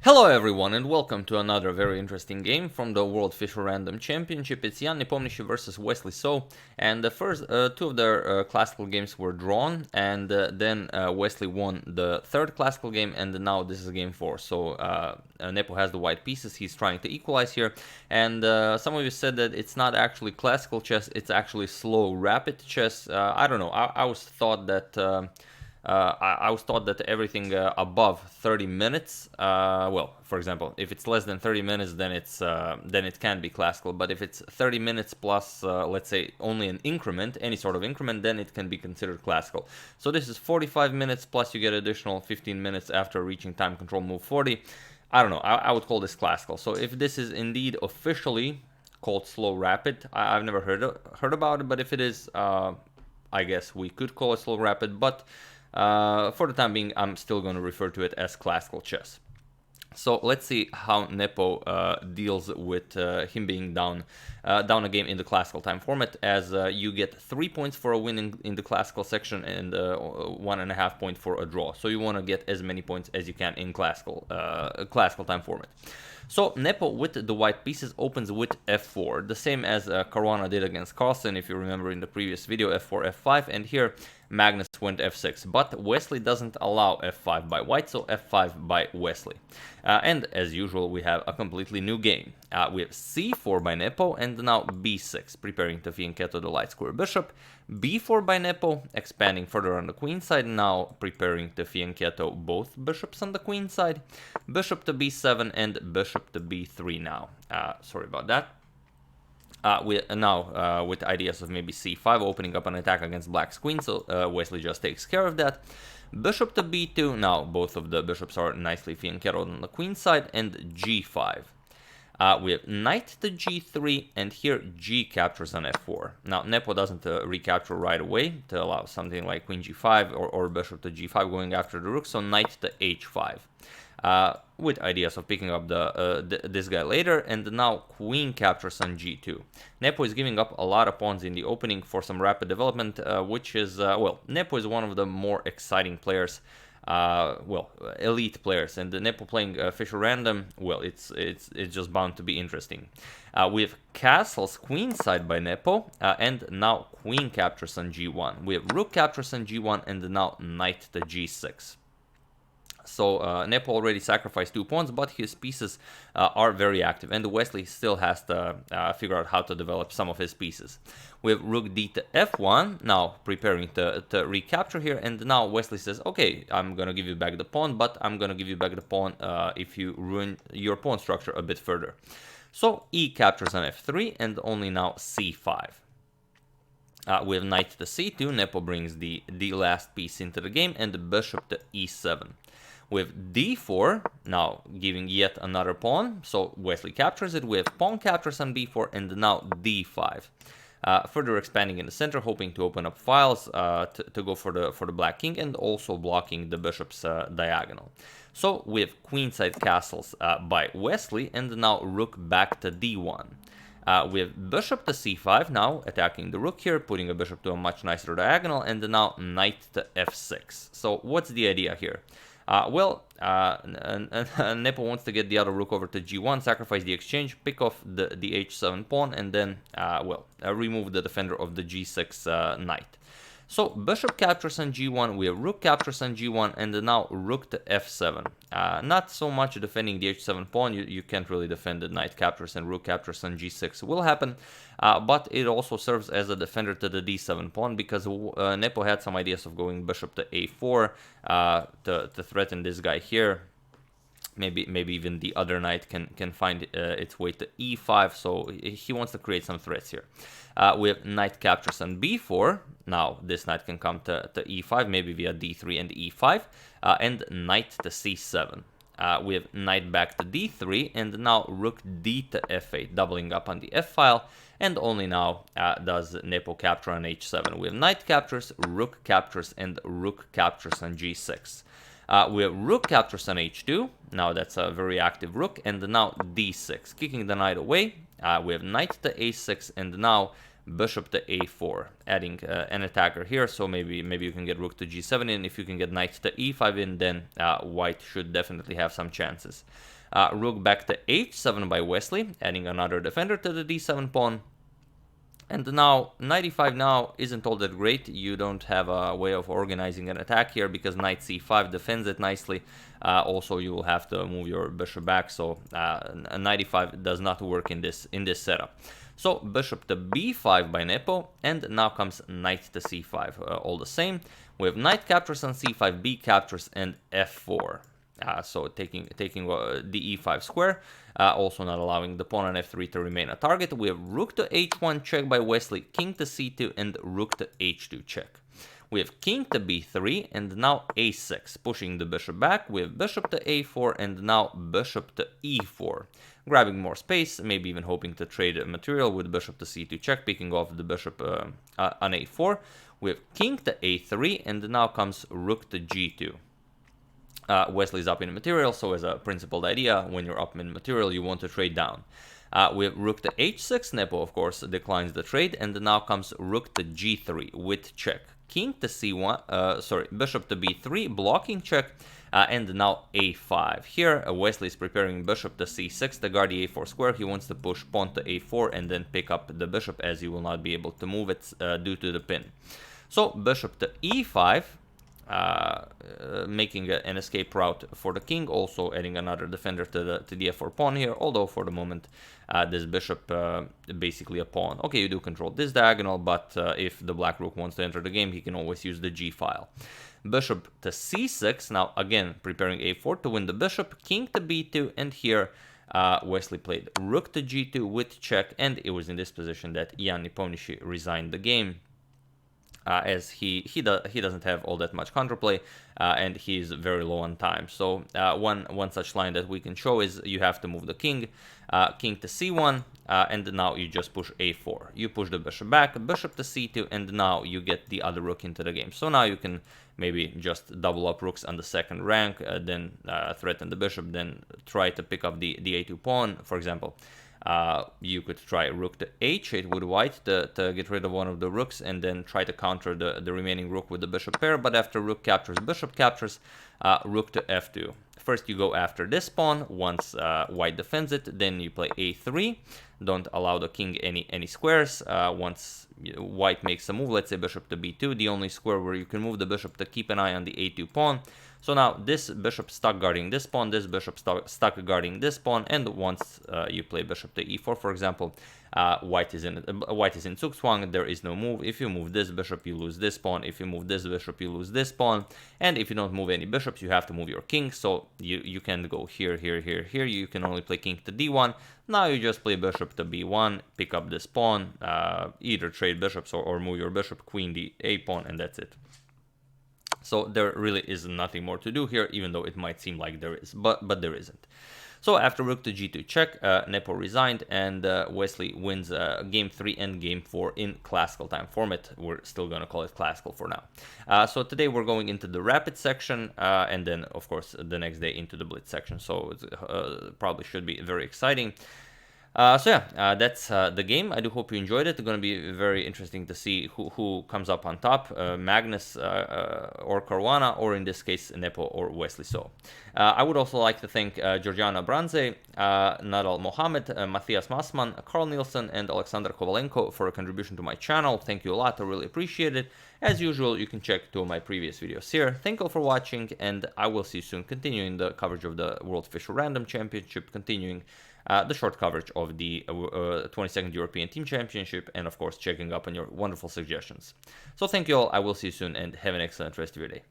Hello everyone and welcome to another very interesting game from the World Fischer Random Championship. It's Nepomniachtchi versus Wesley So, and the first two of their classical games were drawn, and then Wesley won the third classical game, and now this is game 4. So Nepo has the white pieces, he's trying to equalize here, and some of you said that it's not actually classical chess, it's actually slow rapid chess. I don't know, I was thought that I was taught that everything above 30 minutes, well, for example, if it's less than 30 minutes, then it can be classical. But if it's 30 minutes plus, let's say, only an increment, any sort of increment, then it can be considered classical. So this is 45 minutes plus you get additional 15 minutes after reaching time control move 40. I don't know. I would call this classical. So if this is indeed officially called slow rapid, I've never heard about it. But if it is, I guess we could call it slow rapid. But for the time being, I'm still going to refer to it as classical chess. So let's see how Nepo deals with him being down a game in the classical time format, as you get 3 points for a win in the classical section and 1.5 points for a draw. So you want to get as many points as you can in classical time format. So Nepo with the white pieces opens with f4, the same as Caruana did against Carlsen, if you remember in the previous video, f4, f5, and here Magnus went f6, but Wesley doesn't allow f5 by white, so f5 by Wesley. And as usual, we have a completely new game. We have c4 by Nepo, and now b6, preparing to fianchetto the light square bishop, b4 by Nepo, expanding further on the queen side, now preparing to fianchetto both bishops on the queen side, bishop to b7, and bishop to b3 now. Sorry about that. With ideas of maybe c5, opening up an attack against black's queen, so Wesley just takes care of that. Bishop to b2, now both of the bishops are nicely fianchettoed on the queen side, and g5. We have knight to g3, and here g captures on f4. Now Nepo doesn't recapture right away to allow something like queen g5 or bishop to g5 going after the rook, so knight to h5. With ideas of picking up this guy later, and now queen captures on g2. Nepo is giving up a lot of pawns in the opening for some rapid development, which is, well, Nepo is one of the more exciting players, elite players, and the Nepo playing Fischer Random, well, it's just bound to be interesting. We have castles queenside by Nepo, and now queen captures on g1. We have rook captures on g1, and now knight to g6. So Nepo already sacrificed 2 pawns, but his pieces are very active, and Wesley still has to figure out how to develop some of his pieces. We have rook d to f1, now preparing to recapture here, and now Wesley says, okay, I'm going to give you back the pawn, but I'm going to give you back the pawn if you ruin your pawn structure a bit further. So e captures on f3, and only now c5. We have knight to c2, Nepo brings the last piece into the game, and the bishop to e7. We have d4, now giving yet another pawn, so Wesley captures it. We have pawn captures on b4, and now d5. Further expanding in the center, hoping to open up files to go for the black king, and also blocking the bishop's diagonal. So we have queenside castles by Wesley, and now rook back to d1. We have bishop to c5, now attacking the rook here, putting a bishop to a much nicer diagonal, and now knight to f6. So what's the idea here? Nepo wants to get the other rook over to g1, sacrifice the exchange, pick off the h7 pawn, and then, remove the defender of the g6 knight. So bishop captures on g1, we have rook captures on g1, and now rook to f7. Not so much defending the h7 pawn, you can't really defend the knight captures, and rook captures on g6 will happen, but it also serves as a defender to the d7 pawn, because Nepo had some ideas of going bishop to a4 to threaten this guy here. Maybe even the other knight can find its way to e5, so he wants to create some threats here. We have knight captures on b4. Now this knight can come to e5, maybe via d3 and e5, and knight to c7. We have knight back to d3, and now rook d to f8, doubling up on the f file, and only now does Nepo capture on h7. We have knight captures, rook captures, and rook captures on g6. We have rook captures on h2, now that's a very active rook, and now d6, kicking the knight away. We have knight to a6, and now bishop to a4, adding an attacker here. So maybe you can get rook to g7 in. If you can get knight to e5 in, then white should definitely have some chances. Rook back to h7 by Wesley, adding another defender to the d7 pawn. And now, knight e5 now isn't all that great. You don't have a way of organizing an attack here because knight c5 defends it nicely. Also, you will have to move your bishop back, so knight e5 does not work in this setup. So bishop to b5 by Nepo, and now comes knight to c5. All the same, we have knight captures on c5, b captures, and f4. So taking the e5 square, also not allowing the pawn on f3 to remain a target. We have rook to h1 check by Wesley, king to c2, and rook to h2 check. We have king to b3, and now a6, pushing the bishop back. We have bishop to a4, and now bishop to e4, grabbing more space, maybe even hoping to trade material with bishop to c2 check, picking off the bishop on a4. We have king to a3, and now comes rook to g2. Wesley's up in material, so as a principled idea, when you're up in material, you want to trade down. We have rook to h6, Nepo, of course, declines the trade, and now comes rook to g3 with check. King to c1, bishop to b3, blocking check, and now a5. Here, Wesley is preparing bishop to c6 to guard the a4 square. He wants to push pawn to a4 and then pick up the bishop, as you will not be able to move it due to the pin. So bishop to e5, making an escape route for the king, also adding another defender to the f4 pawn here, although for the moment this bishop basically a pawn. Okay, you do control this diagonal, but if the black rook wants to enter the game, he can always use the g file. Bishop to c6, now again preparing a4 to win the bishop, king to b2, and here Wesley played rook to g2 with check, and it was in this position that Jan Nepomniachtchi resigned the game. As he doesn't have all that much counterplay, and he's very low on time. So one such line that we can show is you have to move the king to c1, and now you just push a4. You push the bishop back, bishop to c2, and now you get the other rook into the game. So now you can maybe just double up rooks on the second rank, then threaten the bishop, then try to pick up the a2 pawn, for example. You could try rook to h8 with white to get rid of one of the rooks, and then try to counter the remaining rook with the bishop pair. But after rook captures, bishop captures, rook to f2. First you go after this pawn. Once white defends it, then you play a3. Don't allow the king any squares. Once white makes a move, let's say bishop to b2, the only square where you can move the bishop to keep an eye on the a2 pawn. So now this bishop stuck guarding this pawn, this bishop stuck guarding this pawn, and once you play bishop to e4, for example, white is in Zugzwang, there is no move. If you move this bishop, you lose this pawn. If you move this bishop, you lose this pawn. And if you don't move any bishops, you have to move your king. So you can go here, here, here, here. You can only play king to d1. Now you just play bishop to b1, pick up this pawn, either trade bishops or move your bishop, queen the a pawn, and that's it. So there really is nothing more to do here, even though it might seem like there is, but there isn't. So after rook to g2 check, Nepo resigned, and Wesley wins game 3 and game 4 in classical time format. We're still going to call it classical for now. So today we're going into the rapid section, and then of course the next day into the blitz section. So it probably should be very exciting. That's the game. I do hope you enjoyed it. It's going to be very interesting to see who comes up on top, Magnus or Caruana, or in this case, Nepo or Wesley So. I would also like to thank Georgiana Branze, Nadal Mohamed, Matthias Massman, Carl Nielsen, and Alexander Kovalenko for a contribution to my channel. Thank you a lot. I really appreciate it. As usual, you can check 2 of my previous videos here. Thank you all for watching, and I will see you soon, continuing the coverage of the World Fischer Random Championship, continuing the short coverage of the 22nd European Team Championship, and of course checking up on your wonderful suggestions. So thank you all, I will see you soon, and have an excellent rest of your day.